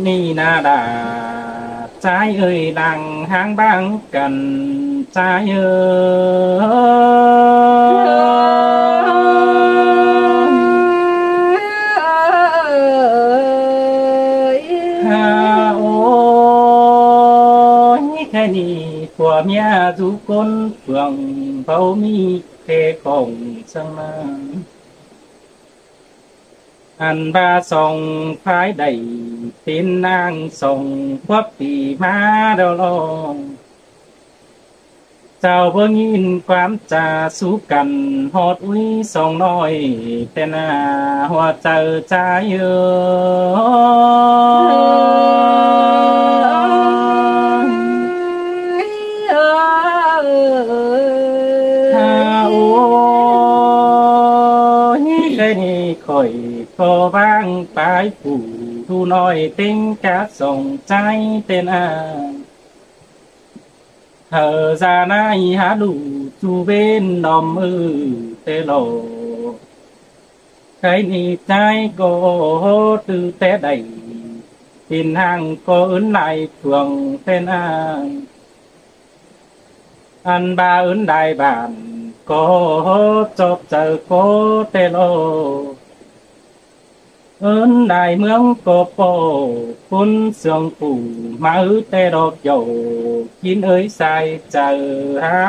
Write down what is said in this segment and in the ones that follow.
นี่นาดาใจเอ่ยหลังหางบางกันใจโอ้ยแค่นี้ผัวเมียทุกคนเพื่องเฝ้ามีแค่ของสังมาอันบาส่งพายได้เป็นนางส่งพวกปีมาดาวลองเจ้าบ่ยินความจาสู้กันฮอดอุ้ยส่งน้อยแต่หน้าหัวเจ้าใจค่อยก็วางปลายผู้ผู้น้อยเต็งกะส่งใจเป็นอาเธอจานายหาดูจูเวนดอมมือเตโลใครนี่ใจก็ตื้อแต่ใดปินห่างก็อื่นไหลทวงเป็นอาอันบาอื่นได้บ้านก็จบเจอก็เตโลเอิ้นได้เมืองโกโปคุณเสืองปู่มาแต่ดอกโยกินเอ้ยใส่เจอหา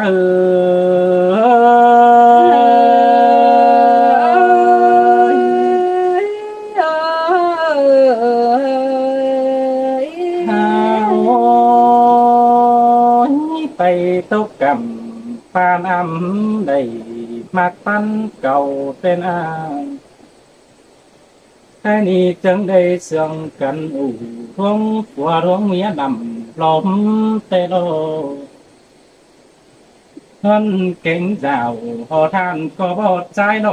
ไปตกกำปานอำได้มักปันเก่าเป็นอาแค่นี้จึงได้เสื่องกันทวงผัวทวงเมียดำลมเตโลท่านเก่งเจ้าพอท่านก็บอดใจโล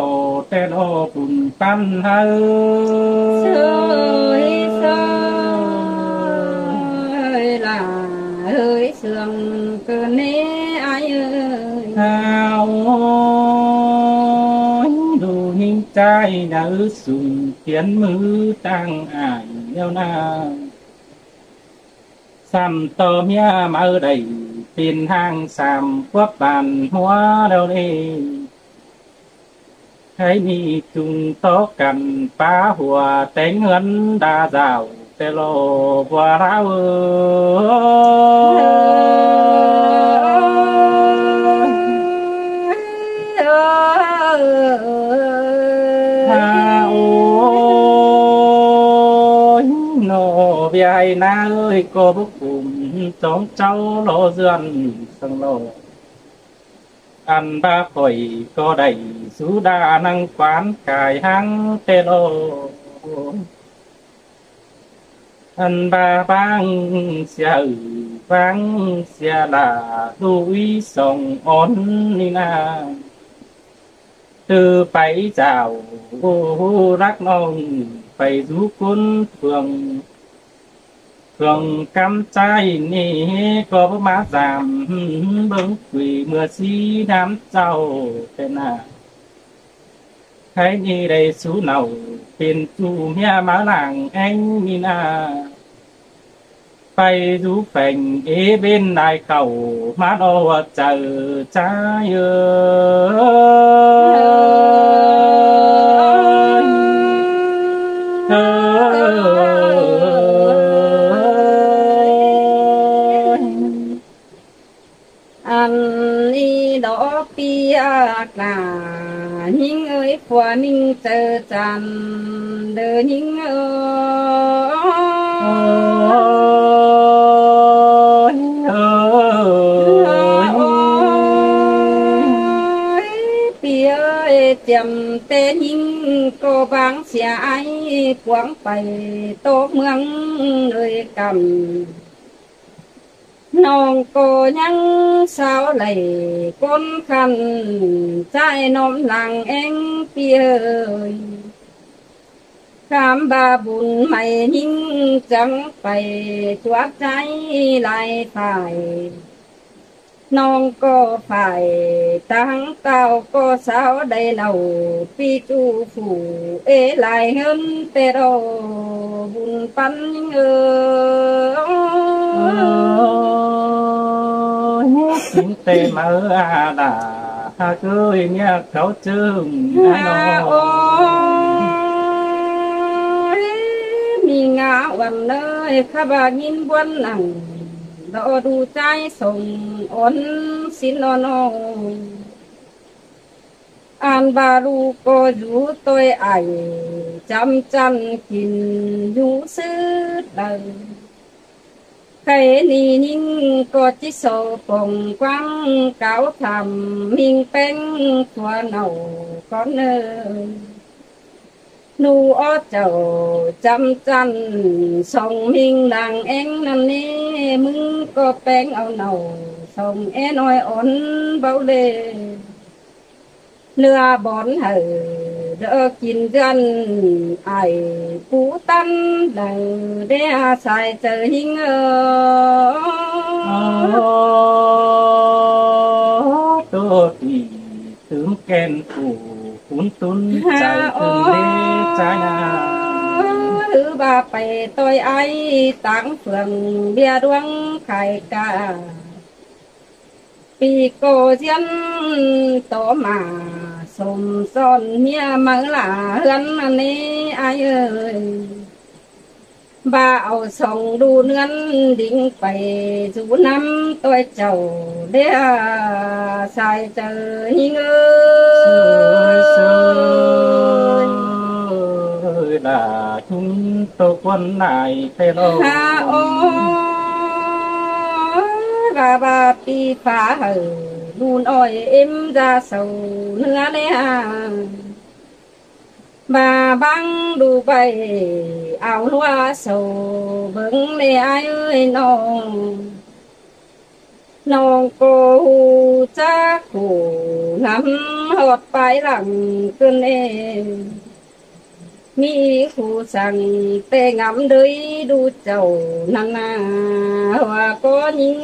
เตโลปุ่นปันเฮาเสยเสยล่ะเฮ้ยเสื่องเกินนี้อายเอ้ยเฮาหิงใจดาสุ่มเขียนมือตั้งอ่านเดียวนาซ้ำต่อเมียมาได้เป็นทางสามพวกบานหัวเราเองให้มีจุงโตกันป้าหัวแต่งเงินดาดาวแต่โลบัวเราใหญ่นาเอ้ยก็บุกปุ่มจงเจ้าโลเรือนสังโลอันบาข่อยก็ได้สุดานังควานกายหังเตโลอันบาบางเสียบางเสียลาดุยส่งอ่อนนี่นาตือไปเจ้ารักน้องไปดูคุณเพื่องกำใจนี่ก็มาสามเบิ่งคุยเมื่อสีน้ำเจ้าเป็นหน้าใครนี่ได้สู้เนาเป็นจูเมียมาหลังแองมีนาไปดูแฝงเบนนายเก่ามาดอเจอใจดอกเปียกาหิงเอ้ยผัวนิ่งเจอจันเด้อหิงเอ้ยเปียเจียมเตหิงก็บางเสียไอ้พวงไปโตเมืองเลยกำน้องก็ยังสาวไหลก้นคันใจน้อมหลังเองเปียคำบาบุญไม่ยิ่งจังไปจวบใจลายฝ่าย น้องก็ฝ่ายตั้งเต้าก็สาวได้เล่าปีจูผู้หลายเงินแต่เราบุญปันสิงเตมาดาหาเคยเนี่ยเขาจึงน้องมีงาวันเลยข้าบายินบวนหนังรอดูใจส่งอ่อนสินน้องอ่านบารูก็อยู่ตัวไอจำจันกินอยู่ซื้อดังใครนี่นิ่งก็จิโสปงกว้างเก่าทำมิงเป็นตัวเน่าก็เนนูอ้อเจ้าจำจันส่งมิงดังเอ็งนั่นนี่มึงก็แป้งเอาเน่าส่งน้อยอ่อนเบาเลยเนื้อบอนเหือเด้อกินกันไอปูตันดังเด้อใส่เจอหิงตัวที่ถึงแก่นผู้ขุนตุนใจถึงเดใจนาหรือบาไปต้อยไอตังเฟืองเบียดวงไข่กาปีโกเจียนโตมาสมซ้อนเมียมังหลาเฮือนอันนี้อายเอ้ยบ่าเอาส่องดูเนือนดิ่งไปสู่น้ำตัวเจ้าเด้อสายเจอหิงเอ้ยล่ะหิงตกวันไหนเตโลกาบาปีฟ้าเหือนูนอ้อยเอ็มจะเศร้าเนื้อเลยบาบังดูไปเอาหัวเศร้าเบิ่งเลยอ้ายเอ้ยน้องก็ฮู้จักผู้งำฮอดไปหลังเกินเองมีผู้สั่งแต่งำเลยดูเจ้านั่นนาว่าก็ยิง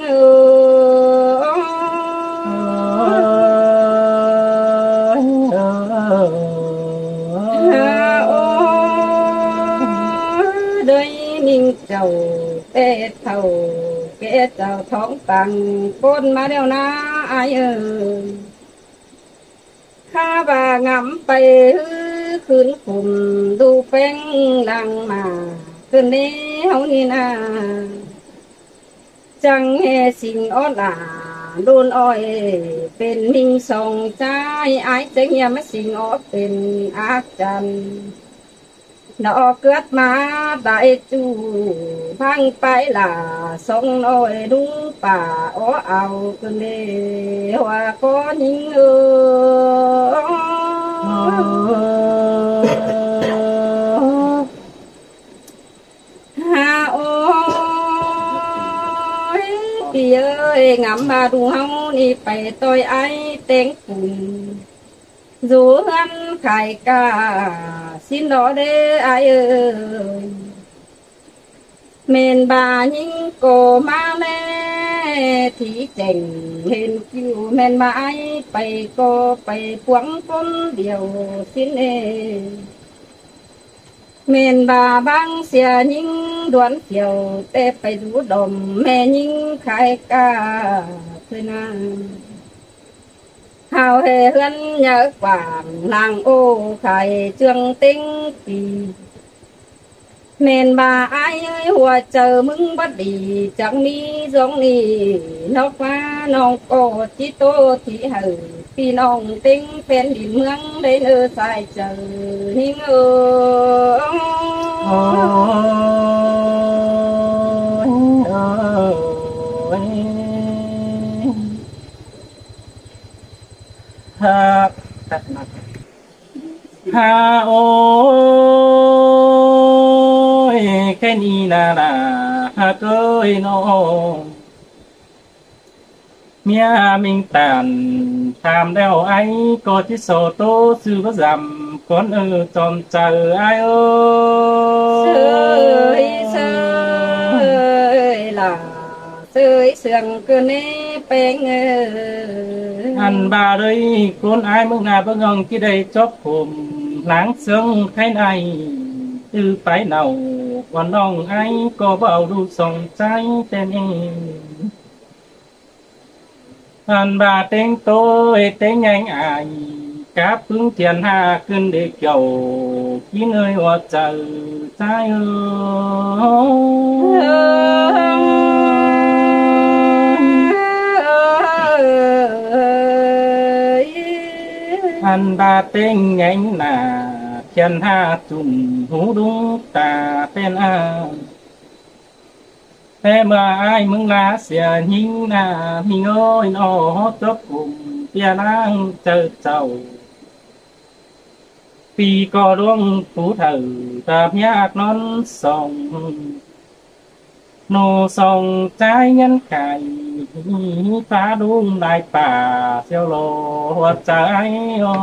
ด้วยนิ่งเจ้าแต่เท่าแก่เจ้าท้องตังก้นมาแล้วนะอายข้าบางำไปคืนคุมดูแป้งลังมาคืนนี้เฮานี่นาจังเฮสิ่งอ้อหลาโดนอ้อยเป็นนิ่งส่งใจอายจังเฮียมาสิ่งอ้อเป็นอาจารย์นอเกิดมาได้จูพังไปล่ะส่งอ้อยดูป่าอ้อเอาคืนนี้ว่าก็ยิงพี่เอ้ยงำมาดูเฮานี่ไปต้อยไอ้เต็งปุ่นdù hắn khai ca xin đó đế ai ơi mình bà những cô má lê thì chành hình kiều mình mãi bày cô bày quăng con điều xin ê mình bà băng xìa những đoán phiêu tê bày rú đồm mẹ những khai ca thôi nà hào hề hân nhớ quảng làng ô khai trường tinh kỳ nên bà ai ơi hùa chờ mừng bắt đi chẳng mi giống ni nó qua nông cô chỉ tô thì hử vì nông tinh phèn đi mương đến ở sai chờ hình ha ôi cái ni na na ha cười no mía mình tàn tham đeo ai có chỉ sổ tô sư có giảm con tròn chờ ai ơi là sơi sương cơ nê เป็นอันบาเลยคนอายมึงหน้าบ่งองที่ได้จบผมหลังเซิงไข่ในตื้อไปเนาว่าน้องไอก็บ่เอาดูสงใจแต่นี่อันบาเต็งโตเต็งใหญ่อายกะพึ่งเทียนหาขึ้นได้เกี่ยวกินเอ้ยว่าใจใจอันบาเต็งใหญ่หน้าเทียนหาจุ่มหูดุงตาเป็นอาแต่เมื่ออายมึงลาเสียหิงหน้ามีโอ้ยน้อจบกลุ่มเปียนางเจอเจ้าปีก็ร่วงผู้เถิดตาพยากนอนส่องโนส่องใจเงินไก่ฟ้าดุงได้ป่าเสียวโลหัวใจอ่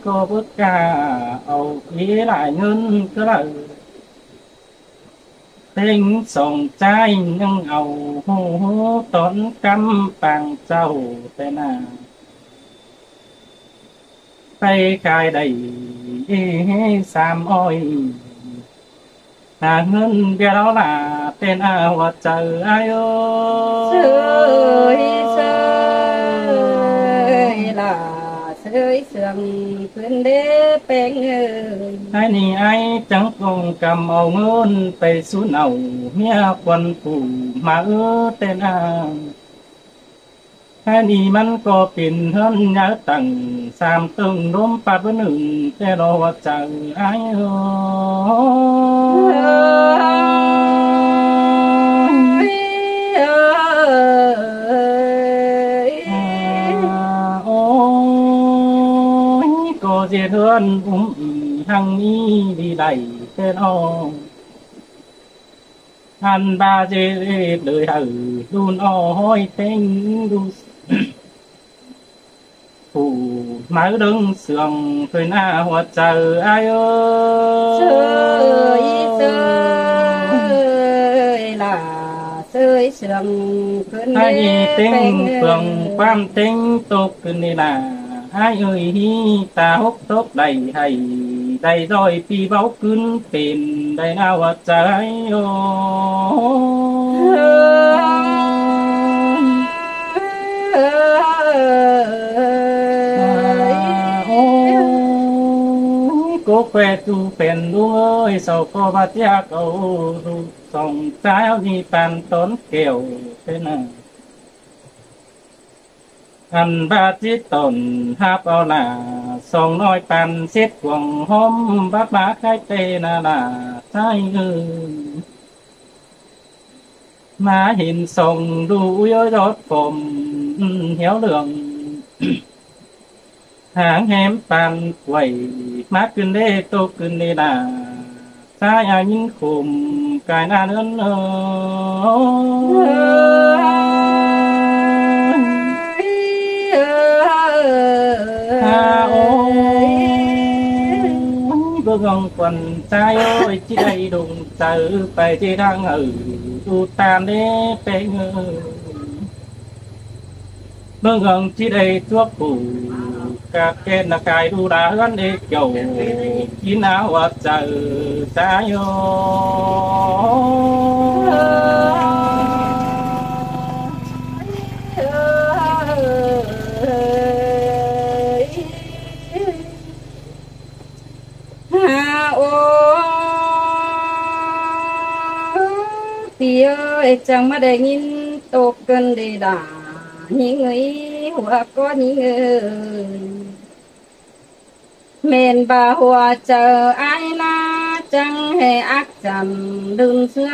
ก็บ่กล้าเอาอีหลายเงินก็เลยเต็งส่งใจยังเอาโหตนกำปังเจ้าแต่หน้าไปขายได้3อ้อยหาเงินเดี๋ยวเราล่ะเป็นอาว่าเจออายเสยเสยล่ะเสยเสื่อมเพิ่นเด้เป็นให้นี่ไอ้จังคงกำเอาเงินไปสู่เอาเมียควันปู่มาแต่นางให้นี่มันก็เป็นเฮือนยาตั้ง3ตึงรวมปัดว่า1แต่รอว่าจังไอ้ก็สิเฮือนหังนี้ดีได้แต่น้องอันบาเจเลยดูนอ้อยเต็งดูผู้มาดึงเสื่องเคยหน้าหัวใจอายเสยเสยล่ะเสยเสื่อมเพิ่นให้เต็งเฟืองความเต็งตกขึ้นนี่ล่ะให้เอ้ยตาหกตกได้ให้ได้ร้อยปีเบาขึ้นเป็นได้หน้าหัวใจก็แควตูเป็นลูกเอ้ยเศร้าก็บาดยากเอาดูส่องเจ้านี่ปันต้นเกี่ยวเป็นอันบาดจิตตนฮับเอาหน้าส่องน้อยปันเสียดห่วงหอมบัดมาใครเตนาล่ะใจมาเห็นส่งดูย้อยรถผมเหี่ยวเหลืองหางแหมปันไว้มาขึ้นเด้โตขึ้นนี่ล่ะสายอายินคุมกายหน้าเนื้อเบิ่งควันใจโอ้ยจิได้ดงเจอไปที่ทางดูตามเด้เป็นเบิ่งจิได้ทั่วผู้กะเกณฑ์กายดูดาเฮือนเอกเจ้ากินเอาว่าเจอตายโยพี่เอ้ยจังมาได้ยินตกกันได้ด่าหิงเอ้ยหัวก็หิงเอ้ยเมนบ่าหัวเจออายนาจังให้อักจำดึงเสื้อ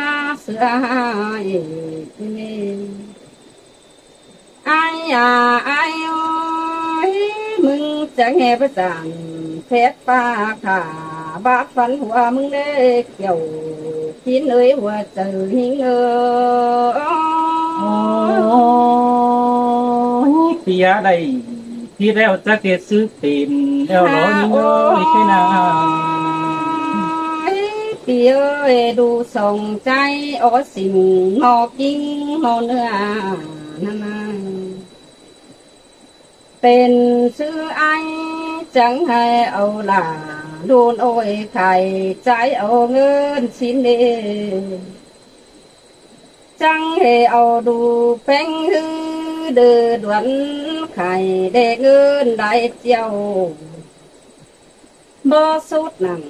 เอกนี่อายอายโอ้ยมึงจังให้ประจันเพชรปาขาบาฟันหัวมึงเด้เกี่ยวกินเอ้ยหัวเจอหิงเปียได้เ ที่แล้วจะเกตซื้อเป็นแล้วรอยิ่งเอ้ยใช่นาพี่เอ้ยดูส่งใจโอสิ่งหอกิ้งหอเนื้อนั่นเป็นซื้อไอจังให้เอาล่ะดูนโอ้ยไข่ใจเอาเงินสิ้นเดจังให้เอาดูแป้งฮือเดือดวันไข่เด็กเงินได้เจียวบ่สุดนั่ง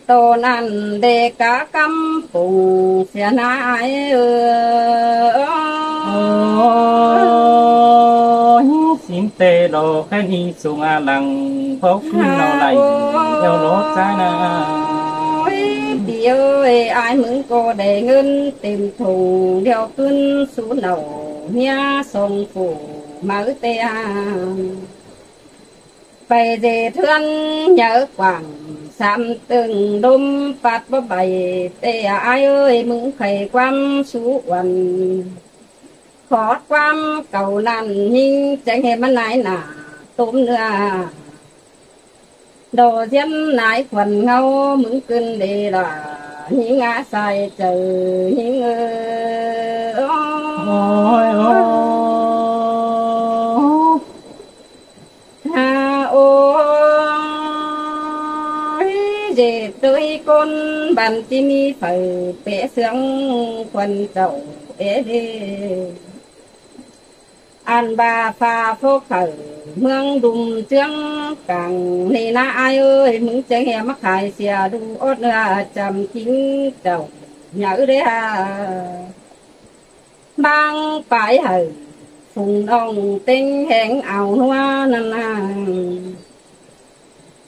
โตนั้นเด็กกะกำปุงเสียนายสินเตโลแค่นี้สูงอาลังพบขึ้นเราไหลเดี๋ยวรถใจนะเดี๋ยวอายมึงก็ได้เงินเต็มถุงเดี๋ยวขึ้นสู่เหล่าเมียส่งผู้มาเตะไปเดเทือนเยอะกว่างสามตึงดมปัดบ่ใบเตะอายเอ้ยมึงไขความสู้วันขอความเก่านั้นหิงจังให้มันนายหน้าต้มเนื้อโดเทียนนายขวัญเงามึงขึ้นเดล่ะหิงอาใส่เจอหิงโอ้ยโอ้ยเจ็บด้วยคนบันที่มีไฟเปะเสียงควันเจ้าเอเดอันบาฟ้าโฟกเมืองดุมเจืองกลางนี่นะอายเอ้ยมึงจะแห่มาขายเสียดูอดเนื้อจำทิ้งเจ้าอย่าเด้อบางปลายฝุงน้องเต็งแหงเอาหัวนั่น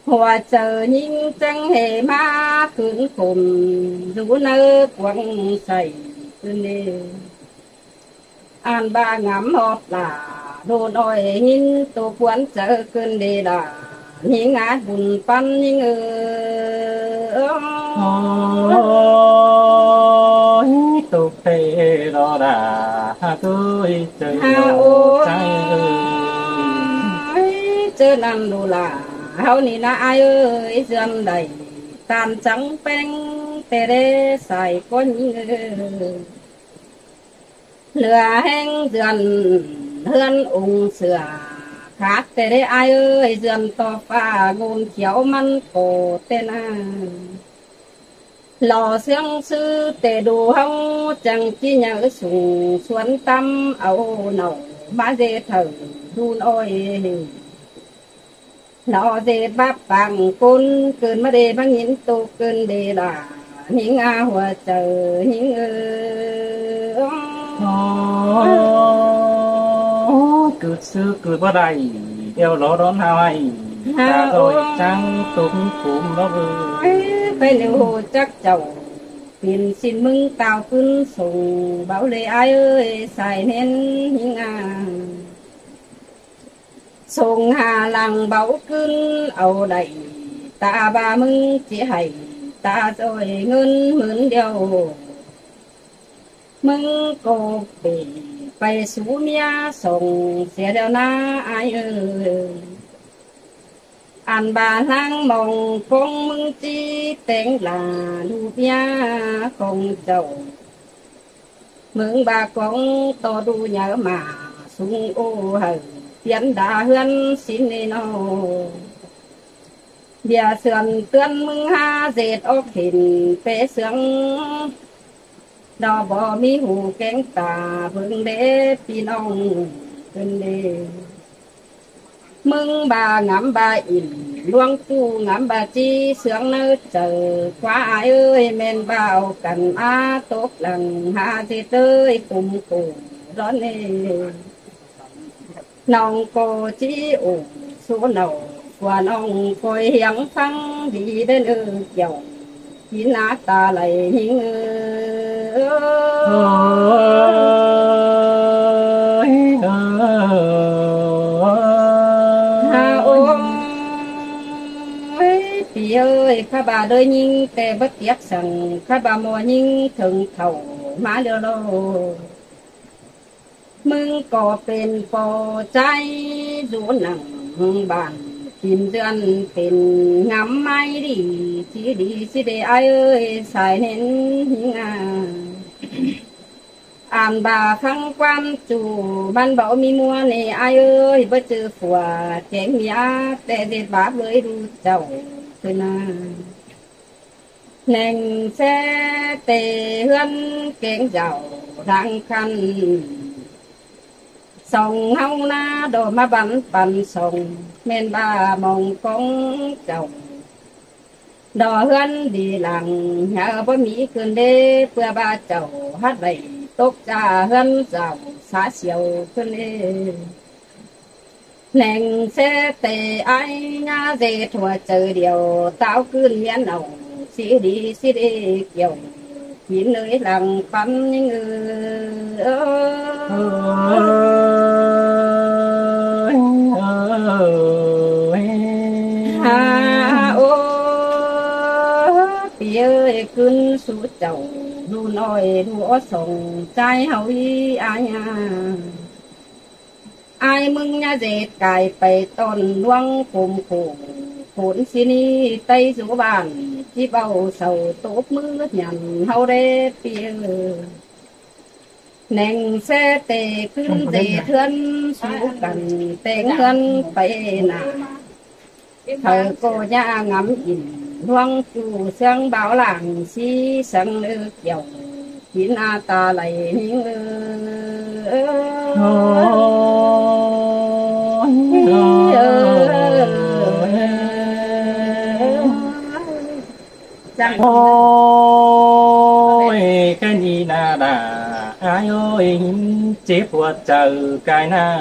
หัวเจอยิ่งจังเหมาขืนข่มดูเนื้อกวังใส่ขึ้นเดอันบางำหอบล่าโดนอ้อยหินตัวควนเจอขึ้นเดล่ะหิงอาบุญปันหิงตุกเตรอดาตุ้ยเจอใจเจอนั่นดูล่ะเฮานี่นะอายเอ้ยเสื่อมใดตามจังแป้งเตเรใส่ก้นเหลือแห้งเดือนเฮือนองค์เสือขาดแต่ได้อายเอ้ยเดือนต่อฟ้างูเขียวมันโกเตนาหล่อเสียงซื้อแต่ดูเฮาจังที่ยังสูงสวนตำเอาเนามาเจเถิงดูนอ้อยหล่อเจบับปังกุนเกินมาเดบังหินตุเกินเดล่ะหิงอาหัวเจอหิงเกิดซื้อเกิดบ่ได้เดี๋ยวรอร้อนหายตาโดยจังตุ้มขุมแล้วไปเร็วจักเจ้าเป็นสินมึงตาวขึ้นส่งเบาเลยอายเอ้ยใส่เน้นหิงอาส่งหาหลังเบาขึ้นเอาได้ตาบามึงสิให้ตาจอยเงินหมื่นเดียวมึงก็ไปสู่เมียส่งเสียเดียวนะอายเอ้ยอันบาลังมองคงมึงจีแต่งลาลูกยาของเจ้ามึงบาของต่อดูเยอะมาสูงโอ้เฮเพียนดาเฮือนสินนี่นอเบียเสื่อนเตือนมึงหาเศษออกเห็นเปเสืองดอบ่มีหูแก้งตาเพิ่งเด้พี่น้องเพิ่นเด้มึงบางำบาอิ่มลวงกูงำบาจีเสืองเนื้อเจอคว้าเอ้ยแม่นบ่าวกันอาตกหลังหาสิเต้ยกุมกูร้อนเน่น้องโกจีอุสูเนากว่าน้องคอยเหียงฟังดีเด้อเกี่ยวหินหน้าตาไหลหิงพี่เอ้ยข้าบ่าเด้อยิงแต่บ่เกียกสั่งข้าบ่ามัวยิงถึงเท่ามาเด้อโลมึงก็เป็นปอใจดูหนัง บ้านกินเดือนเป็นงามไม้ดีสิดีสิได้อ้ายเอ้ยสายเห็นหิงอ่านบ่าคังความจู่บ้านเบามีมัวนี่อ้ายเอ้ยบ่เจอผัวแกงเมียแต่เด็ดบาปเลยดูเจ้าคือนาแหน่งแซ่เตเฮือนแกงเจ้าทางคันส่งเฮาหน้าโดมาบันปันส่งแม่นบ้ามองของเจ้าดอเฮือนดีหลังหาบ่มีคืนเด้เพื่อบ้าเจ้าฮัดไว้ตกจ้าเฮือนเจ้าสาเสียวคืนเด้แหน่งเสเตไอ้ญาเจทั่วเจอเดียวเต้าคืนเมียนเอาสิดีสิเดเกี่ยวกินเลยหลังปันยังโอ้ปีเอ้ยขึ้นสู่เจ้าดูน้อยดูอดส่งใจเฮาอีอายอายมึงอย่าเจ็ดกายไปต้นลวงคุมขู่ผลสินี้ไตสู่บ้านที่เบาเศร้าตบมือหยันเฮาได้เปียแหน่งแซ่เตขึ้นเตเทือนสู่กันแต่งเงินไปหน้าเธอก็ย่างำอินดวงจูเสียงเบาหลังสีสังเกี่ยวกินอาตาไหลหิงจังโอ้ยแค่นี้นาดาอายโอ้ยหินเจ็บหัวใจกายน้ำ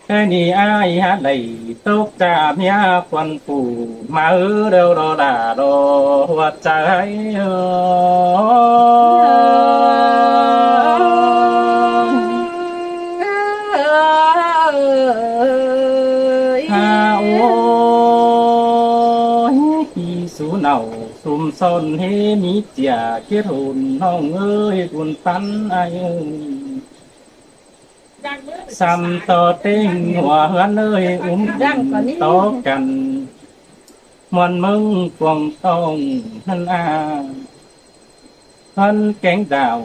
แค่นี้อายฮัดไหลตกจาเมียควันปู่มาเร็วรอดารอหัวใจสูเน่าซุ่มซ่อนเฮมีเจียเกียรทุนน้องเอ้ยบุญปันอายเอ้ยซ้ำต่อเต้งหัวเฮือนเอ้ยต่อกันมวนมึงกวงต้องท่านอาท่านแกงดาว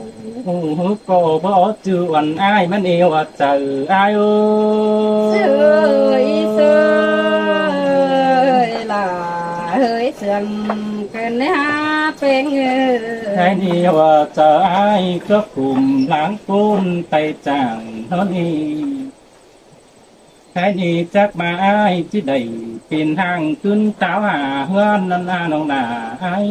ก็บ่จือวันอายมันเอวเจออายเอ้ยเสยล่ะเฮ้ยเสื่อมเกินหาเป็นไอ้นี่ว่าจะอายก็กลุ่มหลังก้นไตจางเท่านี้ไอ้นี่จักมาอายที่ใดเป็นทางขึ้นเต้าหาเฮือนนั่นนาน้องนาอาย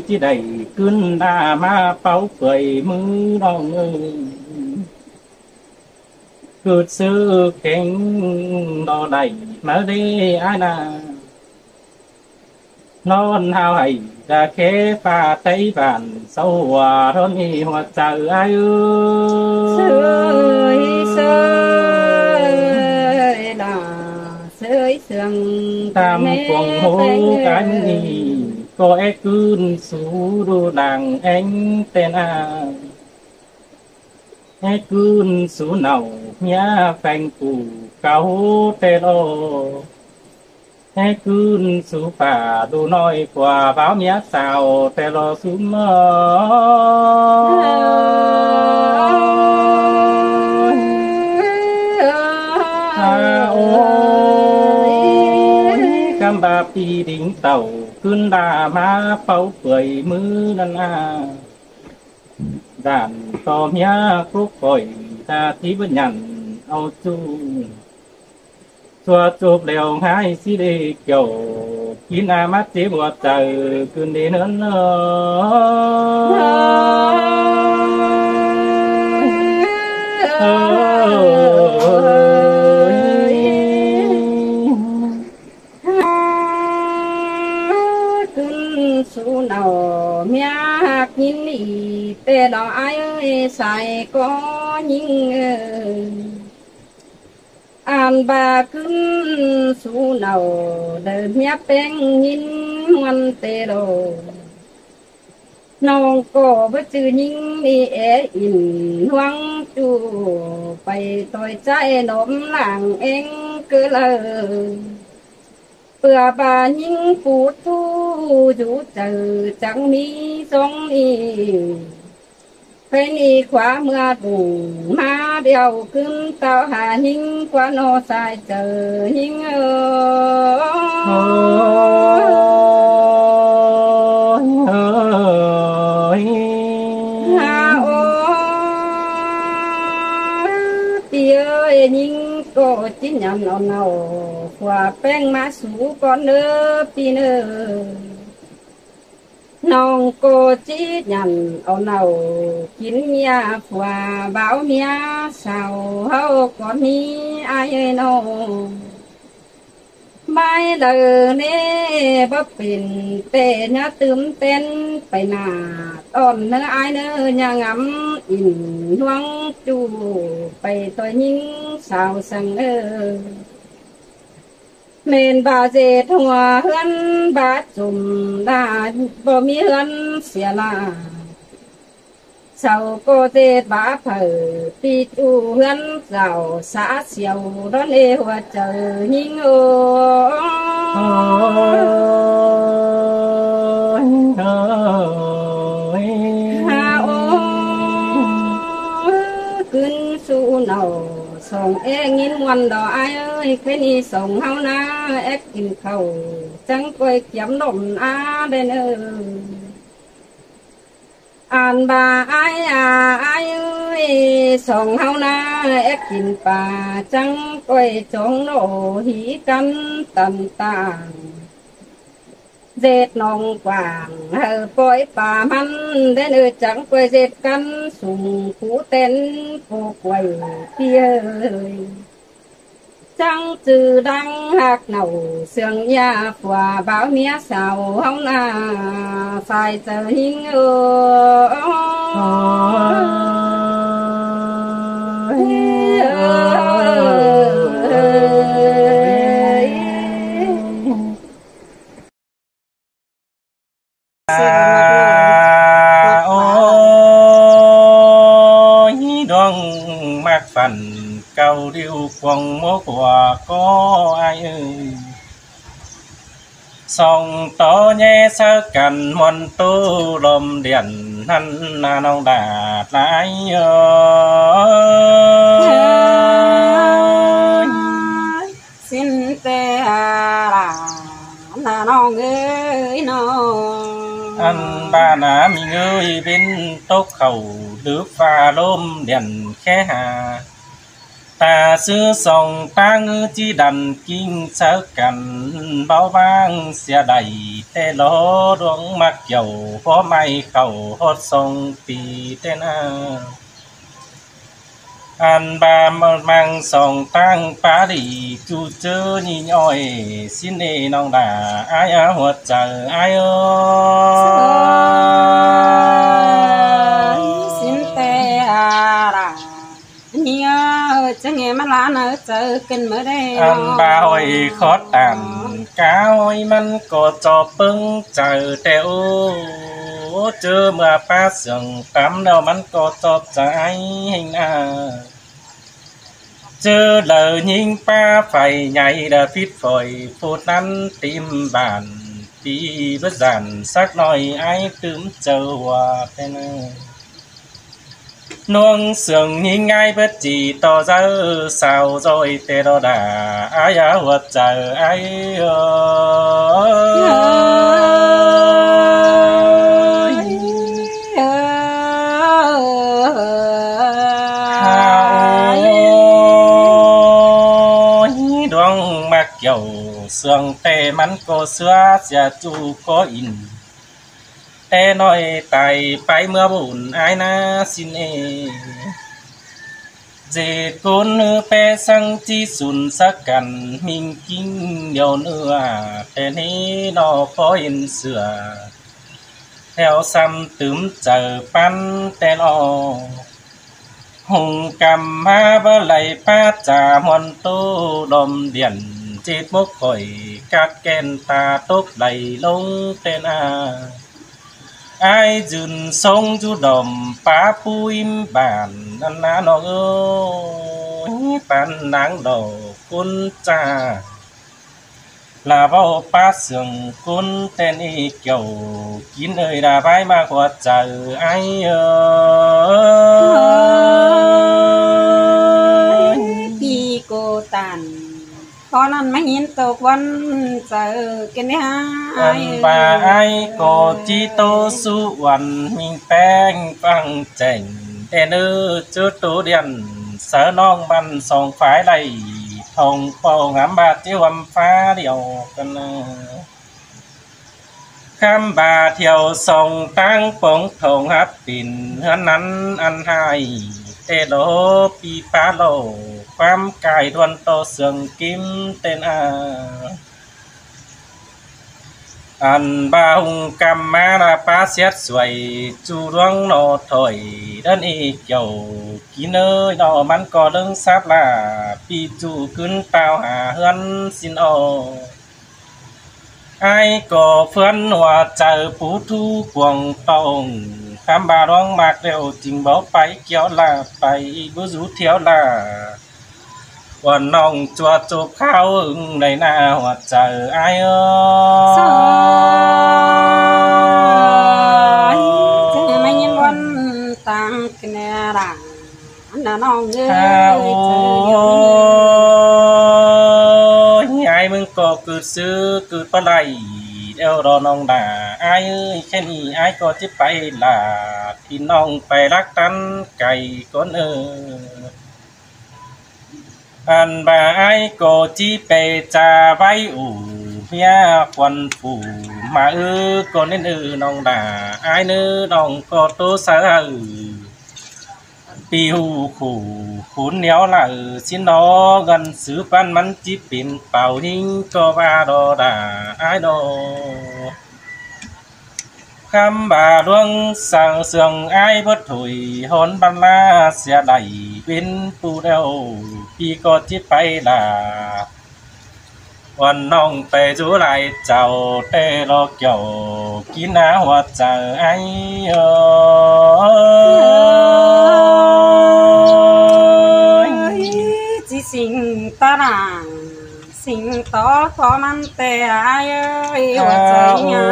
ที่ใดขึ้นหน้ามาเป่าเปื่อยมือน้องเอ้ยเกิดซื้อแข็งดอใดมาได้อานานอนหาวให้ดาแค่ฟ้าไต้บ้านเศร้าว่าทนมีหัวใจอายเสยเสยล่ะเสยเสื่อมตามกวงโหกันนี้ก็เอ็กคืนสู่ดูดังเอ็งเต้นอาเอ็กคืนสู่เน่าเมียแฟงปูเก่าเตโลเอ็กคืนสู่ป่าดูน้อยกว่าบ่าวเมียสาวเตโลสุ่มโอ้กำบาปีดิ่งเต่าขึ้นดามาเป่าเปื่อยมือนั่นด่านต่อเมียคลุกปล่อยตาที่บัญญันเอาจูสัวจูบแล้วหายสิเดเกี่ยวกินอามัดเจ็บหัวใจขึ้นดีเนินสู่เนาเมียหักยินดีแต่ดอกอายใส่ก็ยิงอัน านบาขึ้นสู่เนาเดินเฮียแป้งยินมันเตโรน้องก็บ่จื้อยิงมีแออินหวังจูไปต่อยใจนมหลังเองก็เลยเปื่อบายิงปูดทู่อยู่เจอจังมีทรงนี้ไปนี่ขวาเมื่อดูมาเดียวขึ้นเต้าหาหิงกว่าโนสายเจอหิงหาโอปีเอ้ยหิงก็จิ้นยำเนาขวาแป้งมาสู่ก่อนเด้อปีเด้อน้องโกจียันเอาเนากินยาฝัวบ่าวเมียสาวเฮาก่อนนี้อายน้องไม่เลยเน่บ่เป็นเตญะตึมเต้นไปหน้าตอนเนื้ออายเนื้อยางำอินหวงจูไปตัวยิงสาวสังเมนบาเจดหัวเฮือนบาดจุ่มดาบ่มีเฮือนเสียลาเสาโกเจดบาเผอปีจูเฮือนเจ้าสาเสียวร้อนเอหัวเจอหิงหาโอขึ้นสู่เนาส่งเองยินวันดอกอายเอ้ยเคยนี่ส่งเฮานะแอกกินข้าวจังก้อยเกียมนมอาเด้ออ่านบาอายเอ้ยส่งเฮานะแอกกินปลาจังก้อยจงโนหีกันตันตางเจ็ดน้องกว่างปล่อยป่ามันได้เนื้อจังก้อยเจ็ดกันสุ่มผูเต้นผูกไว้เพียจังจือดังหักเหนาเสียงยาฝัวบ่าวเมียสาวเฮาหน้าฝ่ายเจอหิงโอ้ยดวงมักฝันเก่าดิวควงโมกว่าก็อายเอ้ยส่องต่อแย่ซะกันมอนตู้ลมเดียนนั่นนาน้องดาดหลายสิ้นแต่ละนาน้องเอ้ยน้องอันบ้านามีเงยเป็นตกเข้าดึกฟ้าลมเดียนแค่หาตาซื้อส่องตางจีดันกิ้งเสกันเบาบางเสียใดแต่ลอดวงมักเกี่ยวพอไม่เข้าฮอดส่งปีแต่นาอันบามังส่องตั้งปาดีจูเจอนี่ย่อยสิเนน้องดาอายหัวใจอายสินแต่ละเนี่ยจะเงมาลาเนเจอกันเมื่อใดอันบาหอยขอตันกาหอยมันก็จอบปึงเจอแต่โอเจอเมื่อป้าเสียงตำแล้วมันก็จอบใจให้นาเจอเลยยิงป้าไฟใหญ่ดาพิษฝอยพูดนั้นติมบานปีบจันสักหน่อยไอ้ตึมเจอว่าแต่นนวงเสียงยิงง่ายbấtจีต่อเจอสาวจอยเตโรดาอายหัวใจไอ้เกี่ยวเสื่องแต่มันก็เสือเสียจูก็อินแต่น้อยไตไปเมื่อบุญอายนาสินเอเจดคนเปสังจีสุนสักกันมิงกิ้งเดียวเนื้อแต่นี้นอพอเห็นเสือแถวซ้ำตึมเจอปันแต่นอ หงกำมาบ่ไหลป้าจามอนโตลมเดียนจิตมกข่อยกัดแก่นตาตกไหลลงเต้นอายจุนทรงจุดมป้าปุยมบ้านนั่นนะน้องเอ้ยปันนางดอกคุณจ้าลาเว้าป้าเสืองคุณเต้นอีเกี่ยวกินเอ้ยดาไว้มากกว่าใจอายพี่โกตันพอนั้นมาหินตกวันเจอกันได้อันบาไอโกจิโตสุวรรณมีแป้งฟังแจ่งแต่เนื้อจุดตูเดียนเสือน้องบันสองฝ่ายไหลทองเป่างามบาดเจียวฟ้าเดียวกันคำบาเที่ยวส่งตั้งปงทองฮับปิ่นเฮือนนั้นอันหายเตโลปีปาโลความกายทวนโตเสืองกิมเต้นอันบาหุงกำมาราปาเสียดสวยจูรวงโนถอยเดินอีกเกี่ยวกินเอ้ยดอมันก็เรื่องทราบล่ะปีจูขึ้นเปล่าหาเฮือนสินไอ้ก็เพื่อนหัวใจผู้ทุกวงตองคำบาร้องมากเร็วจริงบ่ไปเกี่ยวล่ะไปบ่รู้เที่ยวล่ะวันน้องจัวจูบข้าวอึ้งในหน้าหัวใจอายสอยจะไม่ยินวันตั้งกันแน่ล่ะน้าน้องเอ้ยเจออยู่ไอ้มึงก็เกิดซื้อเกิดปะไหลเดี๋ยวรอน้องด่าอายเอ้ยแค่นี้อายก็จะไปล่ะพี่น้องไปรักตันไก่ก้นอันบาไอโกจิเปจาไว้อู่เมียควันฝูมาก็เน้นน้องด่าอายน้องก็โตสะปีหูขู่ขุนเหนียวละสินอกันสือปันมันจิเป็นเป่าหิงก็ว่าดอด่าอายคำบาดวงสั่งเสืองอายบ่ถุยหนบรรลาเสียไหลเป็นปูเดียวพี่ก็จิไปล่ะวันน้องไปจูไหลเจ้าเตโลเกี่ยวกินหน้าหัวใจไอ้จิสิงตารางสิงต่อขอมันแต่อายเอ้ยหัวใจยา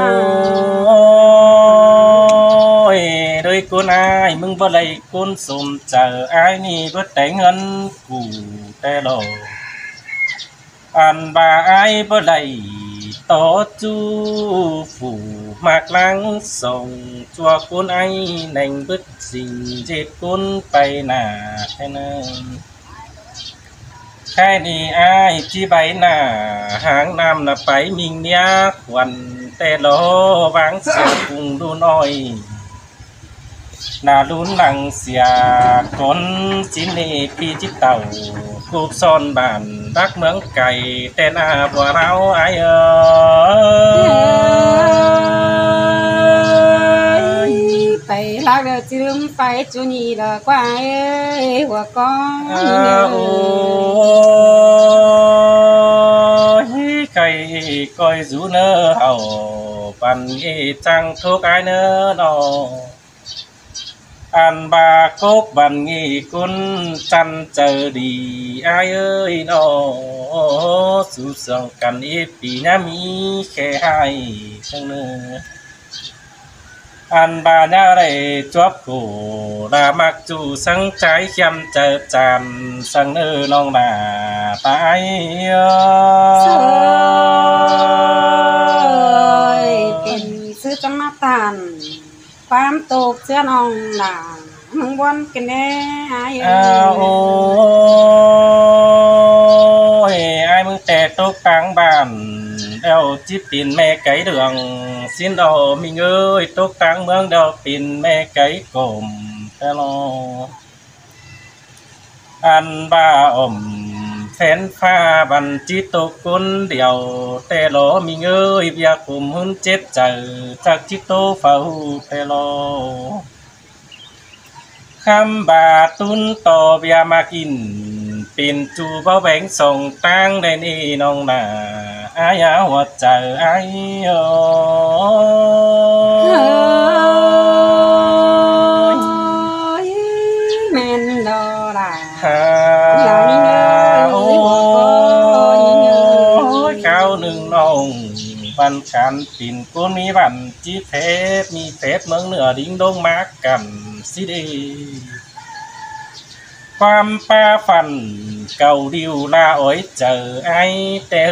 โดยกูนายมึงบ่ได้กุนสมเจออายนี่บ่แต่เงินกูแต่โลอันบาอายบ่ได้ต่อจูฝูมากลังส่งจัวกุนไอแหน่งบึดสิ่งเจ็ดกุนไปหน้าแค่นั้นแค่นี้อายที่ใบหน้าหางน้ำน่ะไปมิงเนียควันแต่โลวางเสียกุงดูน้อยนาลุ้นหลังเสียคนจินนี่พี่จิตเต่ากูบซ่อนบ้านรักเมืองไก่แต่หน้าบ่เราอายไปรักเด้อจืมไปจุนี่ดอกว่าเอ้ยหัวก้อนไก่ก้อยจูเนอเฮาปันอีจังทุกอายเนอนออันบากกบันงีกุนจันเจอดีอายเอ้ยนอสู่เสียงกันอีปีน้ามีแค่ให้จังเนออันบาญาได้จวบกูลามักจูสังใจเขียมเจอจานสังเนอน้องนาตายเป็นซื้อจังมาตันความตกเสื้อน้องหนามึงวนกันแน่อายเอ้ยอายมึงแต่ตกกลางบ้านแล้วจิปินแม่ไก่เดืองสินดอมีเงยตกกลางเมืองเดาปินแม่ไก่กลมแต่ลออันบ้าอมแฟนฟ้าบันจิตกกุนเดียวแต่ลอมีเงยเบียคุมหุ่นเจ็บใจจากจิตโตเฝ้าแต่ลอค คำบาตุนต่อเบียมากินเป็นจูเบาแบงส่งตั้งได้นี่น้องนาอายาหัวใจไอ้โอแม่นดอล่ะฮาโอ้ยข้าวหนึ่งน้องบันกันปิ่นกุนมีบันจีเทปมีเทปเมืองเหนือดิ้งดงมากกันสิดีความป้าฟันเก่าดิวลาอ้อยเจอไอ้แต่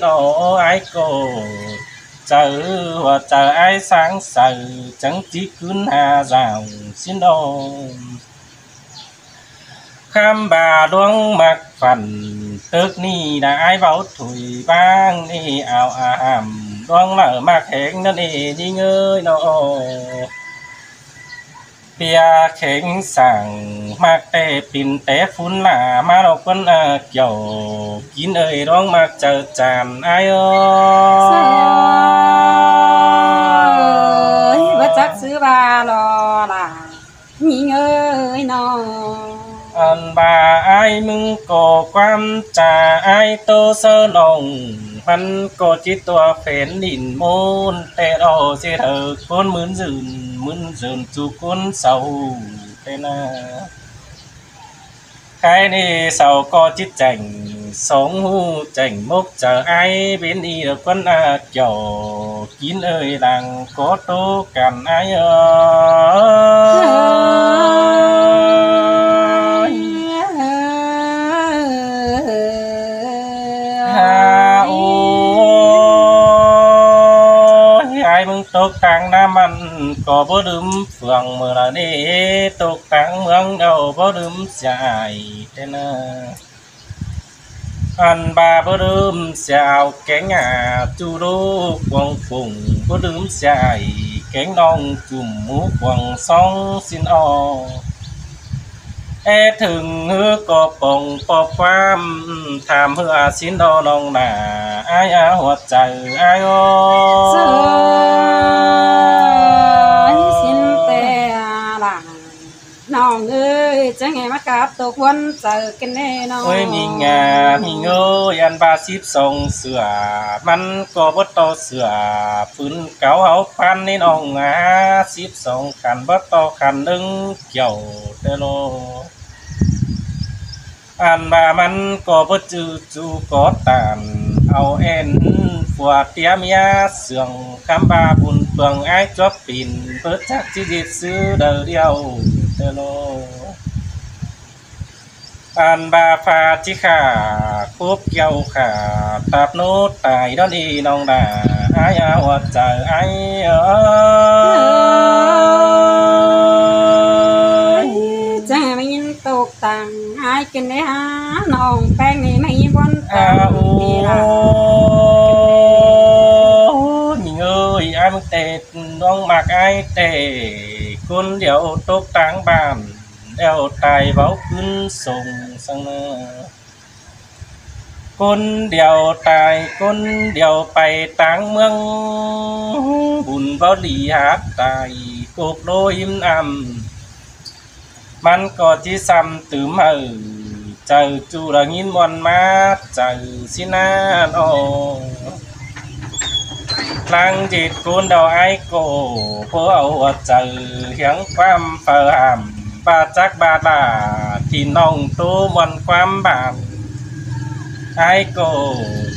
หนอไอ้โกเจอว่าเจอไอ้sáng sự chẳng chỉ cứ hà rào xin đồn khám bà đoán mặc phần tức ni đã ai bảo thủy bang ni ảo ảm đoán lỡ mặc hẹn nó đi ngơi nó bia khéng sảng mặc tê pin té phun là má đâu quân kiểu kín ơi đoán mặc chờ tràn ai ơi bất chắc xứ ba lo là nhìn ơi nó anh bà ai mừng cổ quan trà ai tô sơ lòng hắn có chỉ tua phèn đỉnh môn tê đỏ sẽ thờ con mướn dườn chú con sầu thế na cái này sau có chít chảnh sống hu chảnh mốc chờ ai bên đi được quân kiểu kín ơi làng có tô cằn ai ai mừng tốt tăng nam ăn có bố đấm phượng mưa là đi tốt tăng mương đầu bố đấm dài thế nè ăn ba bố đấm xào cánh chu đô quăng phùng bố đấm dài cánh non chùm mũ quăng sóng xin o thường hứa có bồng bò pham tham hứa xin đo nong nà ai hoạt trời ai xin tè là nong ơi chẳng nghe mắc cáp tổ quân chờ cái này nó ôi mình ơi ăn ba ship sông sửaมันก็บ่ต่อเสือฟื้นเก่าเฮาพันนี่น้องship sôngขันบ่ต่อขันนึงเกี่ยวเตโลอันบามันก็บ่จือจูก็ตามเอาเอ็นฝัวเตียเมียเสื่องคำบาบุญเปลืองไอ้จบปิ่นเปิดจักจิดิดซื้อเดียวเตโลอันบาฟาจิขาคุบเกี่ยวขาตับโนตายดอนอีน้องดาอายหัวใจไอ้จะไม่ยินตกต่างไอ้กินได้หาน้องแป้งนี่ไม่ยินบนตาดีละ mình ơi aiมึงเตะน้องมากไอ้เตะคนเดียวตกต่างบ้านเดียวตายเบาขึ้นส่งสังเนอคนเดียวตายคนเดียวไปต่างเมืองบุญเบาหลีหาตายกบโลหิมมันก็ที่ซ้ำตื่มเจอจูระงินวันมาเจอสินาโอลังจิตกุนดอกไอโก้พวกเอาเจอเหียงความเฟิร์มบาจักบาลาที่น้องตัวมันความบาปไอโก้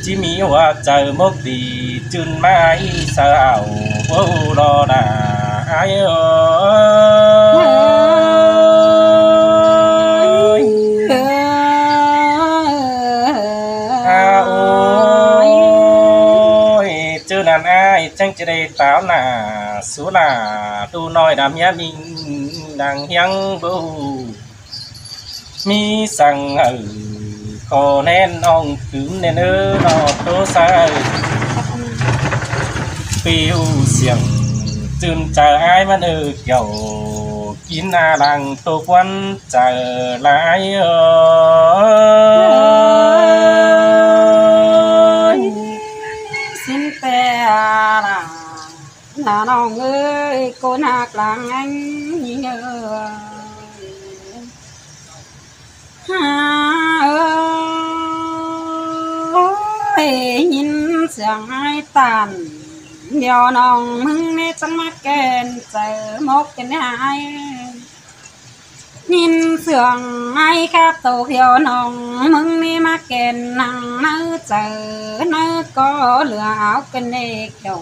จิมีหัวเจอมกดีจุนมาไอเสาวพวกรอดาไอนั่นไอ้จังจะได้ตาวหน้าสุลาดูน้อยดำยามิงดังยังบูมีสั่งขอแน่นอ่องถึงเนื้อนอโตใส่ปิวเสียงจึงจะไอ้มันเกี่ยวกินดังตัวควันเจอหลายxin tè làน้องเอ้ยคนหักหลังanh nhìn ơi ยินเสียงไอ้ตันเดี๋ยวน้องมึงนี่จังมาแกนเจอมกกันให้ยินเสียงไอ้ครับโตเขียวน้องมึงนี่มาแกนนั่งนื้อเจอนื้อก็เหลือเอากันเด็กเจ้า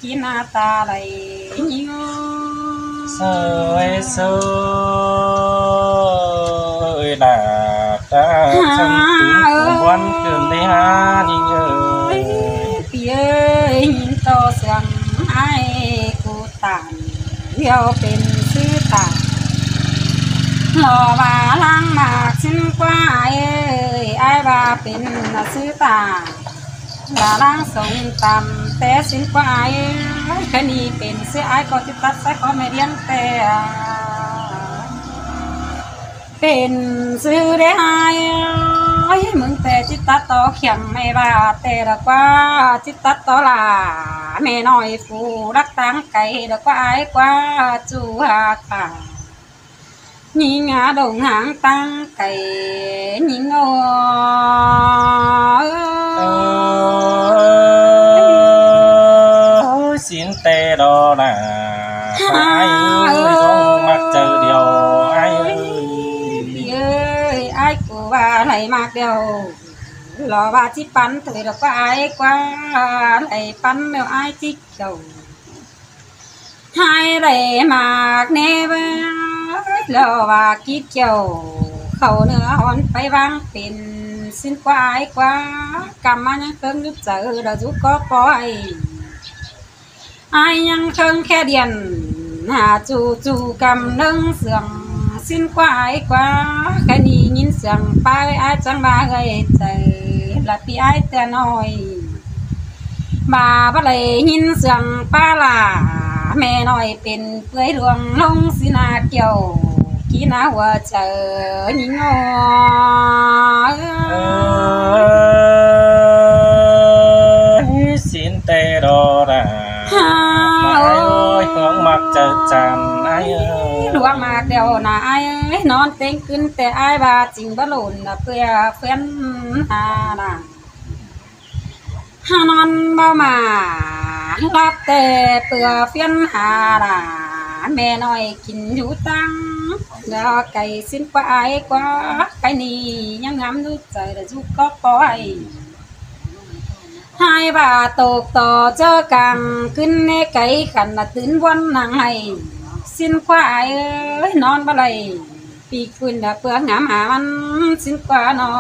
กินหน้าตาไหลยิ่งสวยสวยน่าตาฉันตุ้มวันเกินได้หานี่เอ้ยพี่เอ้ยยินโตเสียงไอ้กูตานเดี๋ยวเป็นซื้อตาหล่อว่าล้างมากชิ้นกว่าเอ้ยไอ้ว่าเป็นซื้อตาว่าล้างส่งตำแต่ชิ้นกว่าเอ้ยแค่นี้เป็นซื้อไอ้ก็ติดตัดใส่ขอไม่เรียนแต่เป็นซื้อได้ไอ้มึงแต่จิตตัดต่อเขียมไม่ว่าแต่ดอกว่าจิตตัดต่อลาแม่น้อยฟูรักตั้งไก่ดอกว่าไอ้กว่าจูหาค่ะยิงาดงหางตั้งไก่ยิงสินเตดอน่ะไอ้ต้องมักเจอเดียวไอ้ไอ้กูว่าไหลมากเดียวรอว่าที่ปันเถิดดอกว่าไอ้กว่าไหลปันแล้วไอ้ที่เจ้าให้ไหลมากแน่ว่ารอว่าคิดเจ้าเขาเนื้ออ่อนไปวางเป็นสิ้นกว่าไอ้กว่ากำมายังเพิ่งนึกเจอดอกจุกก็ปล่อยไอ้ยังเพิ่งแค่เดียนหาจูกำนึงเสื่องสิ้นกว่าไอ้กว่าแค่นี้ยินเสียงป้าไอ้จังมาเอ้ยใจละพี่ไอ้เตือนน้อยมาบ่เลยยินเสียงป้าล่ะแม่น้อยเป็นเปื่อยดวงลงสินาเกี่ยวกีนาหัวเจอยิงสินเตดอน่ะไอ้ของมักเจอจันไอ้ดวงมากเดียวน่ะไอ้นอนเต็งขึ้นแต่ไอ้ว่าจริงบ่หล่นน่ะเพื่อเพื่อนหาน่ะหานอนบ่มารับแต่เพื่อเพื่อนหาน่ะแม่น้อยกินอยู่ตังแล้วไก่สิ้นกว่าไอ้กว่าไก่นี่ยังงามดูใจแล้วจุกก็ปล่อยให้บ่าตกต่อเจอกังขึ้นในไก่ขันน่ะตื่นวันนางให้สิ้นกว่าไอ้เอ้ยนอนบ่ไหลปีขึ้นน่ะเปลือกงามหามันสิ้นกว่าน้อ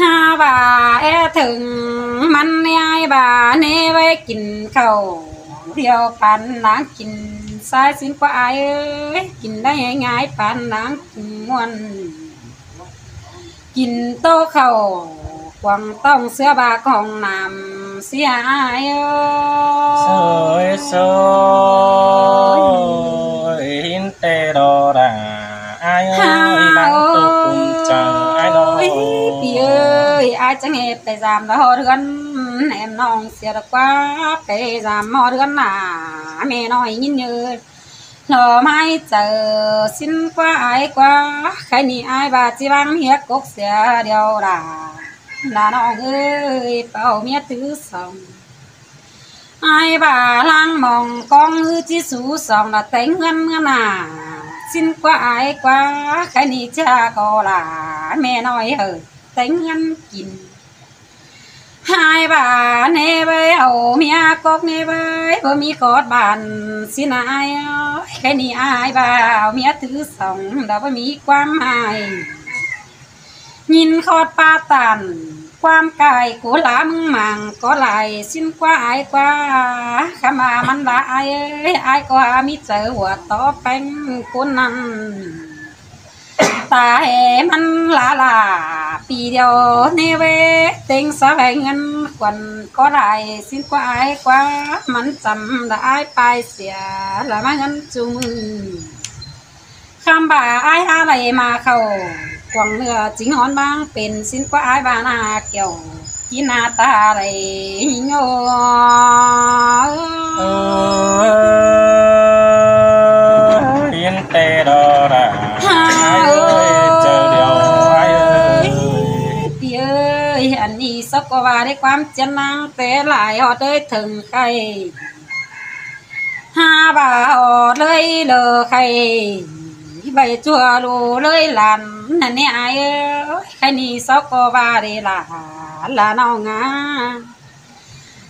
หาบ่าแอถึงมันในไอ้บ่าเนไว้กินข้าวเดียวปันนางกินสายสิ้นกว่าไอ้เอ้ยกินได้ง่ายๆปันนางกินม่วนกินโตเข้ากวางต้องเสื้อบาของน้ำเสียไอ้สวยสวยหินเตดอน่ะไอ้ลังตุกุมจังไอ้น้อยพี่เอ้ยไอ้จังเฮ็ดไปสามดอกเรือนแหนมน้องเสียดอกว่าไปสามหอเรือนน่ะแม่น้อยยินเยอะหล่อไม้เจอสิ้นกว่าไอ้กว่าใครนี่ไอ้บาจิวังเฮียกกเสียเดียวล่ะน้องเอ้ยเป่าเมียถือสองไอ้บ่าล้างมองกองมือที่สูสองละแต่งเงินน่ะสิ้นกว่าไอ้กว่าใครนี่จะก็ล่ะแม่น้อยแต่งเงินกินไอ้บ่าเนเว้ยเอาเมียกกเนเว้ยบ่มีกอดบ้านสินายใครนี่ไอ้บ่าเอาเมียถือสองแล้วบ่มีความหมายยินคอดปาตันความกายกูหลามึงมังก็ไหลสิ้นกว่าไอ้กว่าขมามันละไอ้กว่ามีเจอหัวต่อแป้งกูนั่นตาแหมันละปีเดียวเนเวเต็งสะแหงเงินควันก็ไหลสิ้นกว่าไอ้กว่ามันจำได้ไปเสียละมาเงินจูมือคำบ่าไอ้อะไรมาเข้ากวางเนื้อจริงหอนบางเป็นสิ้นกว่าไอ้บานาเกี่ยวกินหน้าตาอะไรโง่หินเตดอน่ะ อันนี้สักว่าได้ความเจนนางแต่หลายหอดเลยถึงใครหาบ่าหอดเลยเลอใครใบจัวรูเลยหลานนั่นนี่ไอ้ใครนี่สักว่าได้หลานน้องงา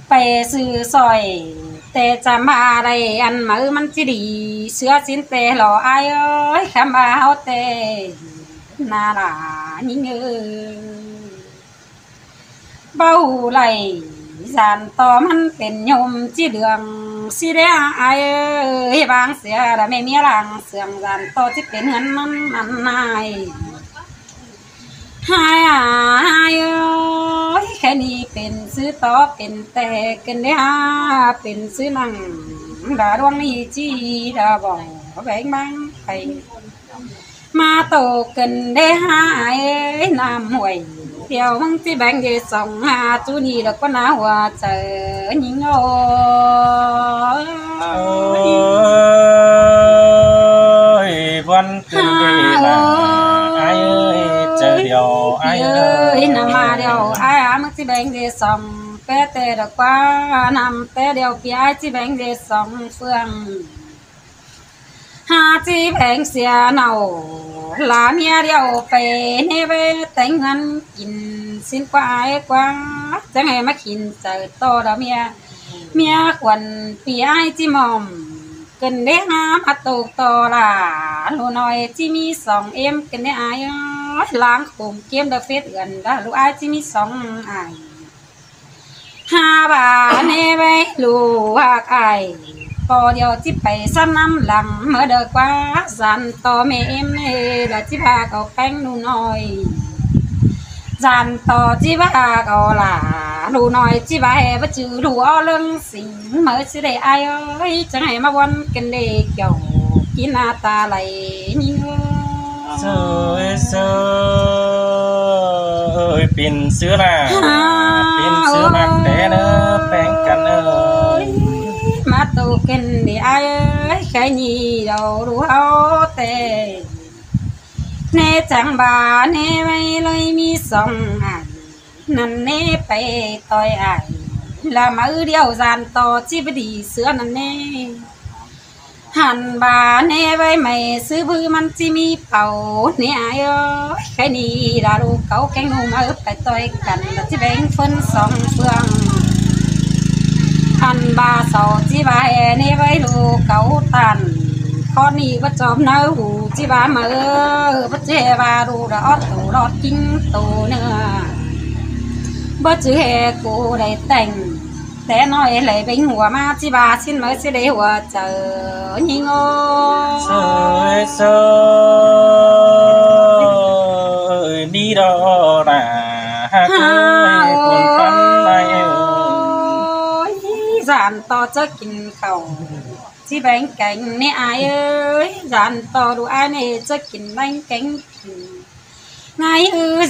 ไปซื้อซอยแต่จะมาได้อันมือมันจะดีเสื้อสินแต่หล่อไอ้คำว่าเอาแต่นาลายิ่งเบาไหลจานต่อมันเป็นยมจีเดืองสิได้ไอ้บางเสียแต่ไม่มีหลังเสื่องจานต่อที่เป็นเงินมันนายหายแค่นี้เป็นซื้อต่อเป็นแต่กันได้เป็นซื้อนั่งดาดวงนี้จีดาบอกแบ่งบางไปมาโตกันได้หายน้ำห่วยเดียวมึงที่แบ่งได้สองหาจูนี่แล้วก็น่าว่าเจอยิงโอ้ยวันคืนดีละไอ้เจอเดียวไอ้นำมาเดียวไอ้มึงที่แบ่งได้สองแปะแต่ดอกว่านำแต่เดียวพี่ไอ้ที่แบ่งได้สองเฟืองหาจีแพงเสียเนาลาเมียเดียวไปเนเวแต่งเงินกินสิ้นกว่าไอ้กว่าจะให้มากินเจอโตดอกเมียควันปีไอ้จีมอมเกินได้หามาตกต่อละลูน้อยจีมีสองเอ็มกันได้ไอ้ล้างขมเกียมดาเฟสเอือนดาลูกไอ้จีมีสองไอ้หาบาเนเวลูกไอ้พอเดียวที่ไปซ้ำน้ำหลังเมื่อเด็กว่าสันต่อแม่เอ็มเน่ละที่พาเขาแป้งนูน้อยสันต่อที่ว่าเขาล่ะนูน้อยที่ว่าแห่จือดูเอาเรื่องสิ่งเมื่อสิได้ไอ้จะให้มาวันกันเด็กเกี่ยวกินหน้าตาไหลนี่เสือเสือเป็นเสือละเป็นเสือมักแต่เนอแป้งกันมาตูกันดีไอ้แค่นี้เรารู้เอาแต่เนจังบาเนไม่เลยมีสองอันนั่นเนไปต่อยไอ้ละมือเดียวจานต่อจีบดีเสือนั่นเนหันบาเนไว้ไม่ซื้อบื้อมันจีมีเป่าเนี่ยไอ้แค่นี้เรารู้เขาแกงนูมาไปต่อยกันแล้วที่แบ่งคนสองเฟืองอันบาสอจีบาแอนี่ไว้ลูกเก่าตันข้อนี้ว่าจอมเนื้อหูจีบาเมื่อว่าเจบาดูดอตูรอดกิ้งตูเนื้อบ่จือแหกูได้แต่งแต่น้อยเลยเป็นหัวมาจีบาชิ้นเมื่อสิได้หัวเจอยิงโอ้เสยนี่ดอระฮักเลยคนฟันไรจานต่อจะกินข้าวที่แบงแกงนี่ไอ้จานต่อดูไอ้นี่จะกินแบงแกงไง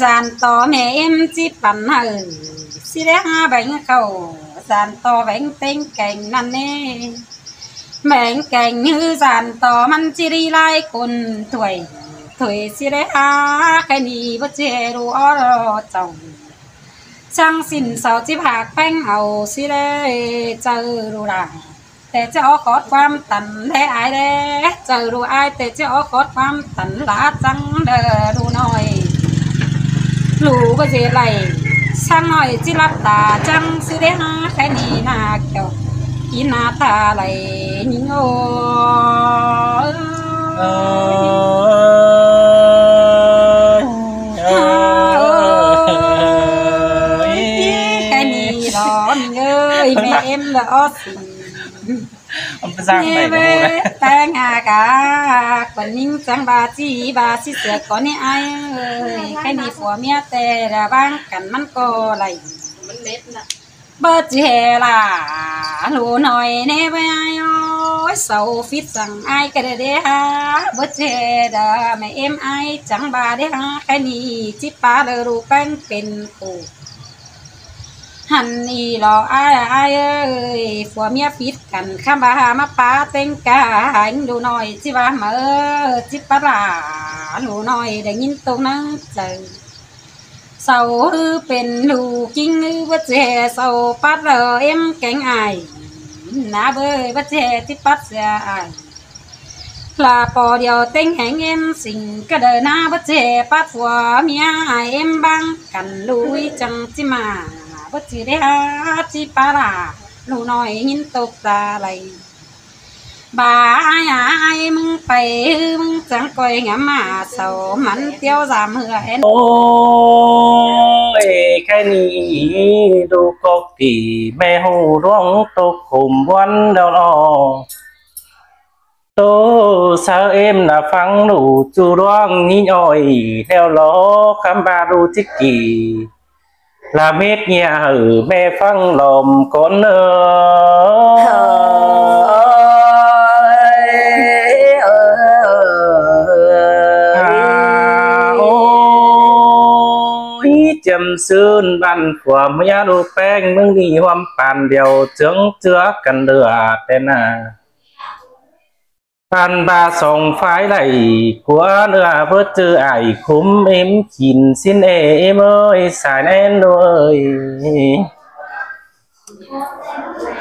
จานต่อแม่เอ็มจีปั่นสิได้หาแบงข้าวจานต่อแบงเต็งแกงนั่นเน่แบงแกงจานต่อมันจีรีไล่คนถวยสิได้หาแค่นี้บ่เจรู้อ้อเจ้าช่างสินเสาที่ผักแป้งเอาสิได้เจอรู้ละแต่จะเอาขอดความตันได้ไอ้เด้เจอรู้ไอ้แต่จะเอาขอดความตันละจังเด้อดูหน่อยรู้ก็จะไหลช่างหน่อยจิรับตาจังสิได้หาแค่นี้นาเกี่ยวกินหน้าตาไหลยิ่งโอ้แม่เอ็มละออสิเนแตงอากาคนนิ่งจังบาจีบาสิเสือก่อนนี่ไอ้แค่นี้ผัวเมียแต่ระบ้างกันมันก็ไหลมันเล็ดนะเบิดเจล่ะลูหน่อยเน่ไปไอ้เสาฟิตสั่งไอ้ก็ได้เด้ฮะเบิดเจดาแม่เอ็มไอ้จังบาเด้ฮะแค่นี้จิปาเลยรูปแป้งเป็นกูหันนี่รอไอ้ผัวเมียฟิตกันข้ามบามาป้าเต็งกาหันดูหน่อยจิบาเมื่อจิปาราลูหน่อยได้ยินตรงนั้นเจอ เสาฮือเป็นลูกกิ้งฮือบ่แจเสาปัดเอ็มแกงอายนาเบยบ่แจที่ปัดเสียอายปลาปอเดียวเต็งแหงเอ็มสิ่งก็เดินหน้าบ่แจปัดหัวเมียอายเอ็มบังกันลุยจังสิมาบ่สิได้หาสิปาลาลูน้อยยินตกตาไหลบาอายมึงไปมึงจังก้อยงามมาเสามันเตียวสามเหือเอ็นโอ้ยแค่นี้ดูกกที่แม่หูร้องตกขุมวันเดาล้อโตสาวเอ็มน่ะฟังหนูจูร้องนี่อ้อยแล้วล้อคำบารูจิกกี้ลาเม็ดเนี่ยแม่ฟังลมก้นจำซื่นบันขวามยาดูแป้งมึงดีหอมปานเดียวเจืองเจือกันเดือแต่น่ะปันบาส่งไฟไหลขัวเนื้อเพื่อเจอไอ้คุ้มเอ็มกินสิ้นเอ็มเอ้ยสายแน่นเลย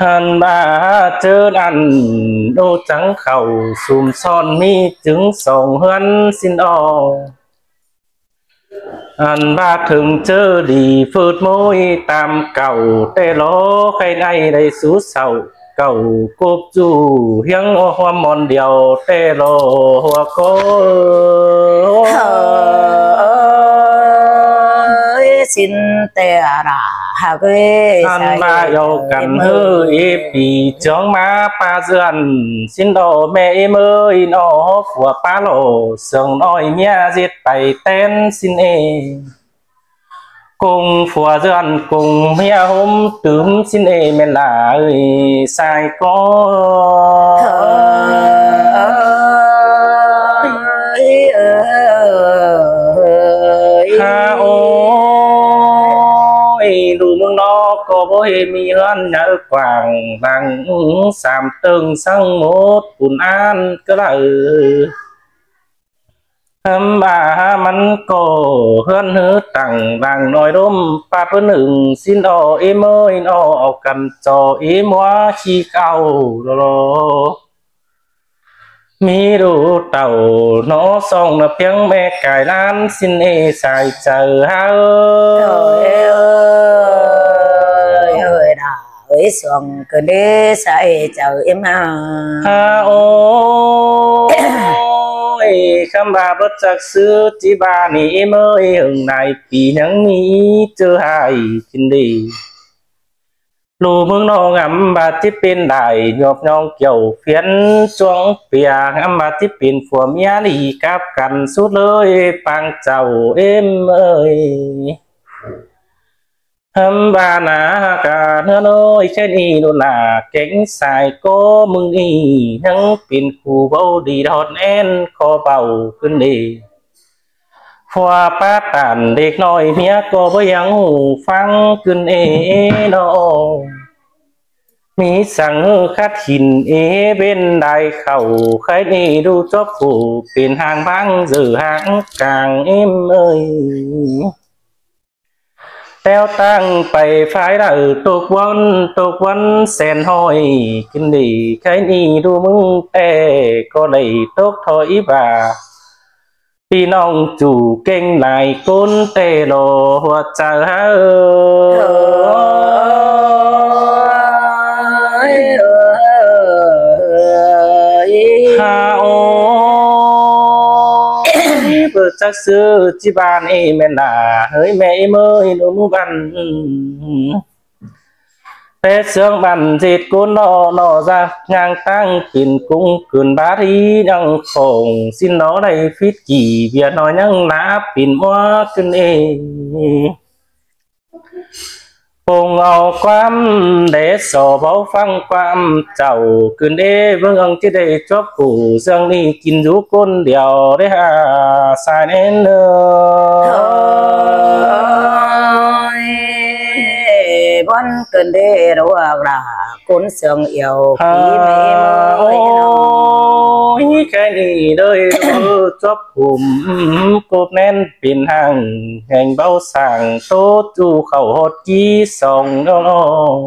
หันบาเจออันโดจังเข่าซุ่มซ่อนมีจึงส่งเฮือนสิ้นออันบาถึงเจอดีฝืดมวยตามเก่าแต่ล้อใครได้สู้เศร้าเก่ากบจูเฮียงหัวมอนเดียวแต่ล้อหัวโกสินแต่ราหากอันบาโยกันเฮ้ยปีจ้องมาปาเจือนสินโดแม่เมื่อยนอขัวปาโลเสียงน้อยเมียจิตไปเต้นสินcùng phùa dân cùng mía hôm tướng xin mẹ là ơi sai có ha ôi đủ mương nó có bôi mi hơn nhớ quảng bằng sàm từng sang một bùn an cứ là bàมันก็เฮือนหือตั้งบางน้อยร่มปาดเพิ่นหนึ่งสิ้นอเอเมยนอเอากันจอเอมัวขี้เก่าโลมีดูเต่าน้อส่องน่ะเพียงแม่กายล้านสิ้นเอสายเจอเฮาơi xuồng cứ đế say chờ em ha ôคำบาบัดจักซื้อจีบานี่เมื่อหึงในปีนังมีเจอหายกินดีลูมึงน้องอำบาที่เป็นได้หยอบน้องเกี่ยวเพียนช่วงเปียกอำบาที่เป็นผัวเมียนี่กับกันสุดเลยปังเจ้าเอ็มเอ้ยบาหนากาเนื้อน้อยแค่นี้ดูหนาเก่งสายก็มึงนี่ยังเป็นคู่เบาดีทอดแอนคอเบาขึ้นดีฟัวป้าตันเด็กน้อยเมียก็บ่ยังฟังขึ้นนอมีสั่งคัดหินเป็นได้เข่าใครนี่ดูจบผู้เป็นหางบังจือหางกลางเอ็มเอ้ยแต้วตั้งไปฝ่ายเราตกวันแสนห้อยกินดีใครนี่ดูมึงแต่ก็เลยตกถอยบ่าพี่น้องจู่เก่งหลายคนเตโลหัวใจฮาโอเปิดจักซื้อจีบานแม่ล่ะเฮ้ยแม่เมื่อยหนูบันเป็ดเสืองบันจิตกุนนอจะงางตั้งกินกุ้งกืนบารียังคงสิ้นน้อได้ฟิตกี่เบียน้อยยังหนาปิ่นมัวขึ้นปงเอาความเดชเบาฟังความเจ้าขึ้นเบื้องที่ได้จบผู้เสื่องนี้กินอยู่คนเดียวได้หาสายเน้นบอนเกินเด้ระว่าคนเสื่องเอี่ยวพี่แม่โอ้ย แค่นี้เลยจบกลุ่มกบแน่นเป็นห่างแห่งเบาสั่งโตจูเข้าฮอดกี้สองน้อง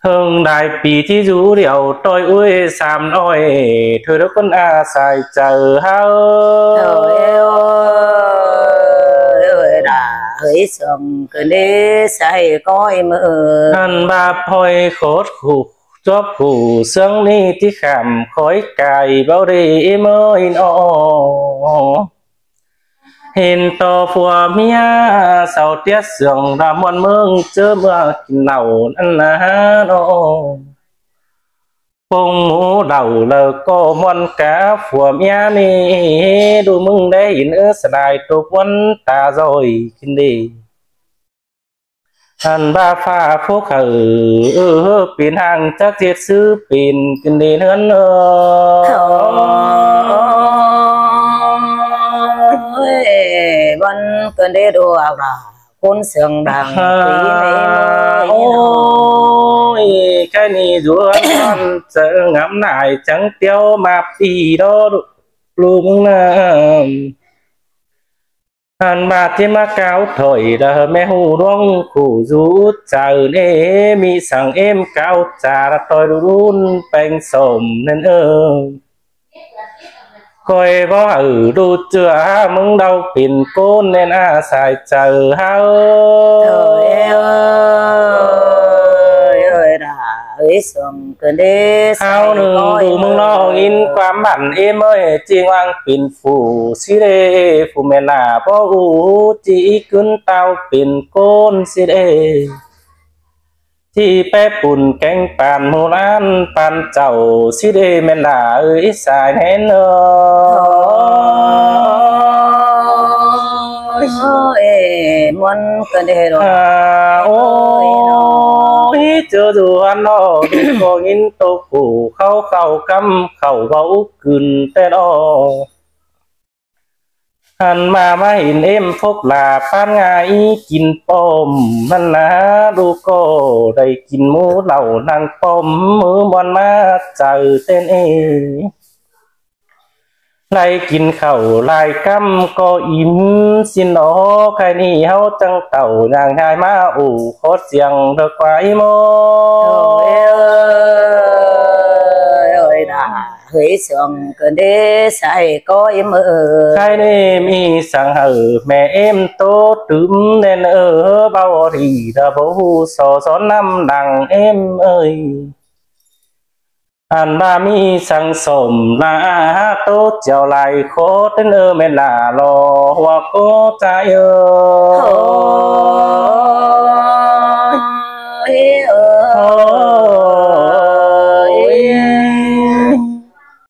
เฮิงได้ปีที่อยู่เดียวต้อยอุ้ยสามน้อยเธอทุกคนอาศัยเจอเฮาhỡi sông cứ đi say coi mơ anh ba phôi khốt khủ chóp khủ sương ni tí khảm khói cài bao đi mới nó hình to phùa mía sau tiết sương ra muôn mương chớ mưa nào ăn lá nó phong mũ đầu lờ có muôn cá phùa mía ni đu mưng đấy nữa sài tục quân ta rồi kinh đi anh ba pha phúc hở biến hàng chắc thiệt sư biến kinh đi hơn vẫn cần đi đùa vào côn sương đằng quý mê ôi cái này ruột con sợ ngắm lại trắng tiêu mạp gì đó luôn anh bà thêm má cao thổi đờ mẹ hù đoong khủ rút chờ nê mi sang em cao trà tôi run bánh sồm nên coi có ở đu chưa mừng đâu pin côn nên xài chờ hao ơi sông cần đi hao nương đủ mừng lo in quám bản em ơi chi ngoan pin phủ xí đê phủ mẹ là bó u chỉ cứng tao pin côn xí đêที่แป๊บปุ่นแกงปานโมลานปานเจ้าสิเดแม่นล่ะเอ้ยสายแน่นมันก็ได้รอโอ้ยเจอดูอันนอดูก็ยินตกผู้เข้ากำเข้าเว้าขึ้นแต่นอหันมาไม่เห็นเอ็มพกลาปานง่ายกินป้อมมันนะดูก็ได้กินหมูเหล่านางป้อมมือมอนมาเจอเต้นไล่กินข้าวไล่กำก็อิ่มสินอใครนี่เฮาจังเต่าอย่างง่ายมาอู่โคตรเสียงเด็กไว้โมhỡi sông cứ đi say coi mơ cái này mi sang hở mẹ em tốt trứng nên bao thì đã bố sò gió năm đằng em ơi anh ba mi sang sồm là tốt chào lại khó đến mẹ là lò hoa có trái